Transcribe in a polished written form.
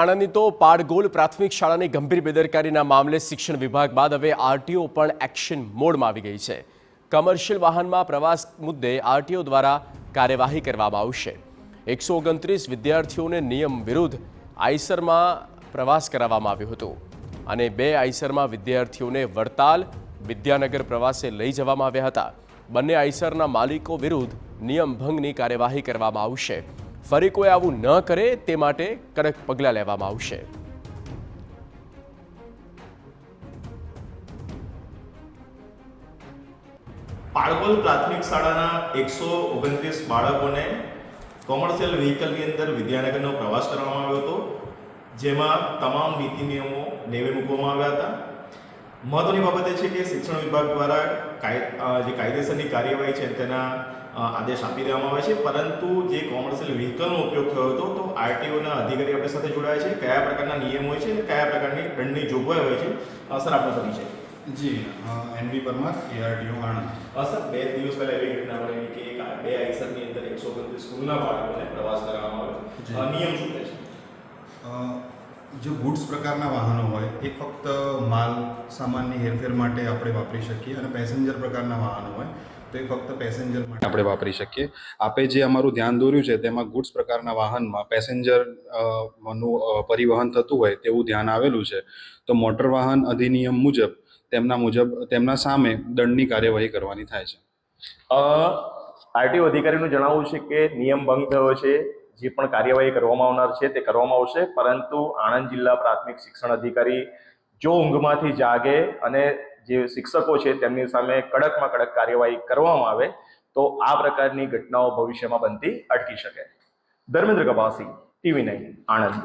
આણંદની તો પાડગોલ પ્રાથમિક શાળાની ગંભીર બેદરકારીના મામલે શિક્ષણ વિભાગ બાદ હવે આરટીઓ પણ એક્શન મોડમાં આવી ગઈ છે। કમર્શિયલ વાહનમાં પ્રવાસ મુદ્દે આરટીઓ દ્વારા કાર્યવાહી કરવામાં આવશે। 129 વિદ્યાર્થીઓને નિયમ વિરુદ્ધ આઈસરમાં પ્રવાસ કરાવવામાં આવ્યો હતો અને 2 આઈસરમાં વિદ્યાર્થીઓને વડતાલ વિદ્યાનગર પ્રવાસે લઈ જવામાં આવ્યા હતા। બંને આઈસરના માલિકો વિરુદ્ધ નિયમ ભંગની કાર્યવાહી કરવામાં આવશે। ફરી કોઈ આવું ન કરે તે માટે કડક પગલાં લેવામાં આવશે। પાડગોલ પ્રાથમિક શાળાના 129 બાળકોને કોમર્શિયલ વ્હીકલની અંદર વિદ્યાનગરનો પ્રવાસ કરવામાં આવ્યો હતો, જેમાં તમામ નીતિ નિયમો નેવે મૂકવામાં આવ્યા હતા। મહત્વની બાબત એ છે કે શિક્ષણ વિભાગ દ્વારા જે કાયદેસરની કાર્યવાહી છે તેના આદેશ આપી દેવામાં આવે છે, પરંતુ જે કોમર્શિયલ વ્હીકલનો ઉપયોગ થયો હતો તો આરટીઓના અધિકારી આપણી સાથે જોડાયા છે। કયા પ્રકારના નિયમ હોય છે અને કયા પ્રકારની દંડની જોગવાઈ હોય છે, સર આપનો પરિચય? જી, NV Parmar, ARTO Anand. Sir, 2 દિવસ પહેલા એવી ઘટના બની કે 2 આઈસરની અંદર 129 સ્કૂલના બાળકોને પ્રવાસ કરાવવામાં આવ્યો। નિયમ શું કહે છે? જો ગુડ્સ પ્રકારના વાહનો હોય એ ફક્ત માલ સામાનની હેરફેર માટે આપણે વાપરી શકીએ, અને પેસેન્જર પ્રકારના વાહનો હોય તો એ ફક્ત પેસેન્જર માટે આપણે વાપરી શકીએ। આપે જે અમારું ધ્યાન દોર્યું છે તેમાં ગુડ્સ પ્રકારના વાહનમાં પેસેન્જરનું પરિવહન થતું હોય તેવું ધ્યાન આવેલું છે, તો મોટર વાહન અધિનિયમ મુજબ તેમના સામે દંડની કાર્યવાહી કરવાની થાય છે। આરટીઓ અધિકારીનું જણાવવું છે કે નિયમ ભંગ થયો છે, જે પણ કાર્યવાહી કરવામાં આવનાર છે તે કરવામાં આવશે, પરંતુ આણંદ જિલ્લા પ્રાથમિક શિક્ષણ અધિકારી જો ઊંઘમાંથી જાગે અને જે શિક્ષકો છે તેમની સામે કડકમાં કડક કાર્યવાહી કરવામાં આવે તો આ પ્રકારની ઘટનાઓ ભવિષ્યમાં બનતી અટકી શકે। ધર્મેન્દ્ર કપાસી, TV9 આણંદ।